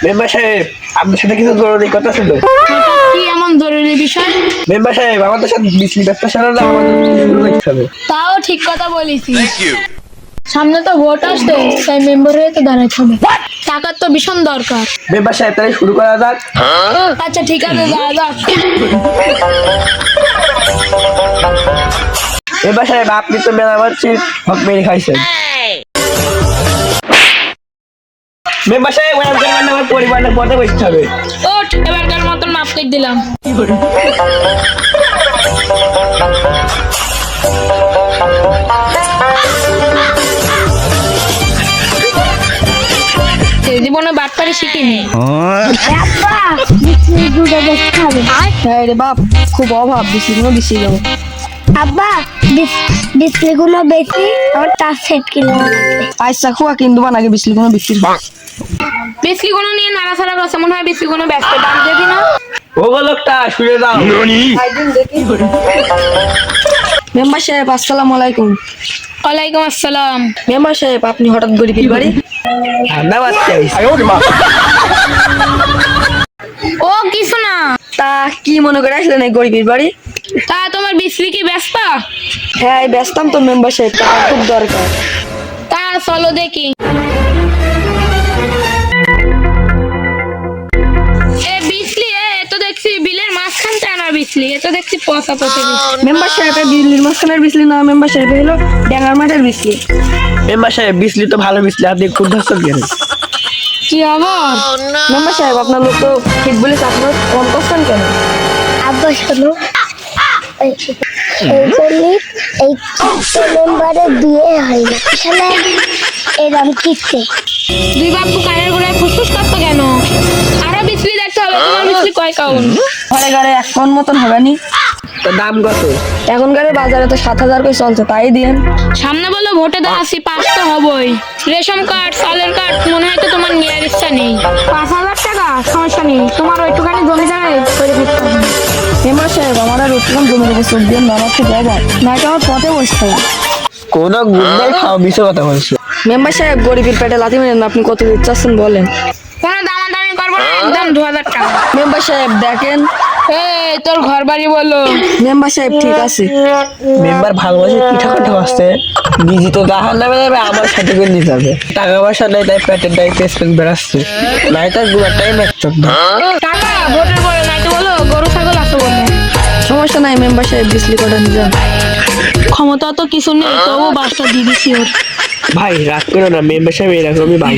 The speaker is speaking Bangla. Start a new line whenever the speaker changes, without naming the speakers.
মেম্বার সাহেব, আপনার সাথে কিছু জরুরি কথা ছিল।
হঠাৎ কি এমন জরুরি বিষয়?
মেম্বার সাহেব, আমাদের সাথে বিজলি ব্যবসা সারালে আমাদের শুরু করতে হবে।
তাও ঠিক কথা বলেছিস। সামনে তো ভোট আসছে, তাই মেম্বার হয়ে তো দাঁড়াতে হবে। টাকার তো ভীষণ দরকার।
মেম্বার সাহেব, তাহলে শুরু করা যাক।
আচ্ছা ঠিক আছে, যাওয়া যাক।
মেম্বার সাহেব, আপনি তো মেলা মারছি হক মেরে খাইছেন। মেম্বার সাহেব, আমার পরিবারের পথে বসতে হবে।
ওঠ, এবারকার মতন মাফ করে দিলাম। জীবনে বাটপারি শিখিনি।
হ্যাঁ রে বাপ, খুব অভাব, বিসিগুলো বেশি যাবো।
আব্বা ডিসপ্লেগুলো বেশি আমার টাচ সেট কিনবো।
আচ্ছা খোয়া কিন্তু বানাগে বিসলিগুলো বিক্রি
বিস্কি কোনো নিয়ে নাড়াচাড়া করছে, মনে হয় বিস্কি কোনো ব্যস্ত। দাম দেবি না?
ও লোকটা শুনে দাও।
মেম্বার সাহেব আসসালামু আলাইকুম।
ওয়ালাইকুম আসসালাম।
মেম্বার সাহেব, আপনি হঠাৎ গরিবের বাড়ি?
ঠান্ডা বাচ্চা
ও কিছু না।
তা কি মনে করে আসলেন এই গরিবের বাড়ি?
তা তোমার বিস্কি কি ব্যস্ত?
হ্যাঁ ব্যস্তাম তো মেম্বার সাহেব, টাকা খুব দরকার।
তা চলো দেখি। এ বিসলি, এ তো দেখছি বিলের মাঝখানটা আনা বিসলি, এ তো দেখছি পচা পচা বিসলি।
মেম্বার সাহেব, বিজলির মাঝখানের বিসলি না মেম্বার সাহেব, হলো ড্যাঙ্গার মাঠের বিসলি।
মেম্বার সাহেব, বিজলি তো ভালো বিজলি, আপনি খুব ধস্ত কেন?
কি আবার?
মেম্বার সাহেব, আপনার লোক তো ঠিক বলেছে, আপনার কম করছেন কেন?
আব্বা শোনো, এই মেম্বারের বিয়ে হয় না আসলে এরম কিচ্ছে।
দুই বাপু কানের গোড়ায় ফুসফুস করতো কেন? আরো বিসলি দেখতে হবে। তোমার বিসলি কয় কাউন?
ঘরে ঘরে এক মন মতন হবে নি।
তো দাম কত?
এখনকার বাজারে তো 7,000 করে চলছে, তাই দিয়েন।
সামনে বলো ভোটে দাঁড়াচ্ছি, পাস তো হবই। রেশন কার্ড, চালের কার্ড মনে হয় তো তোমার নেওয়ার ইচ্ছা নেই। 5,000 টাকা সমস্যা নেই, তোমার ওইটুখানি জমি জায়গায় করে দিতে হবে।
মেম্বার সাহেব, আমার আর ওরকম জমির উপর চোখ দিয়ে আমার খুব অভাব, নয়তো আমার পথে বসতে হবে।
কোন গুন্ডাই খাওয়া মিশে কথা বলছো।
মেম্বার সাহেব, গরিবের পেটে লাথি মেরেন না, আপনি কত দিতে চাচ্ছেন বলেন।
কোনো দামাদামি করবো না, একদম 2,000 টাকা।
মেম্বার সাহেব দেখেন।
এই তোর ঘর বাড়ি বলো।
মেম্বার সাহেব ঠিক আছে।
মেম্বার ভালোবাসে পিঠা কাঠা আসতে নিজে তো গাহার নামে যাবে, আমার সাথে করে নিয়ে যাবে। টাকা পয়সা নেই, তাই পেটের দায় পেস বেড়াচ্ছে, নাই তার গুয়ারটাই ম্যাচ
টাকা ভোটের পরে নাই তো বলো, গরু ছাগল আছে বলে।
সমস্যা নাই মেম্বার সাহেব, বিসলি কটা নিয়ে যান।
ক্ষমতা তো কিছু নেই, তবু বাসটা দিয়ে দিছি ওর।
ভাই রাগ করো না, মেম্বার সাহেব এরকমই ভাই।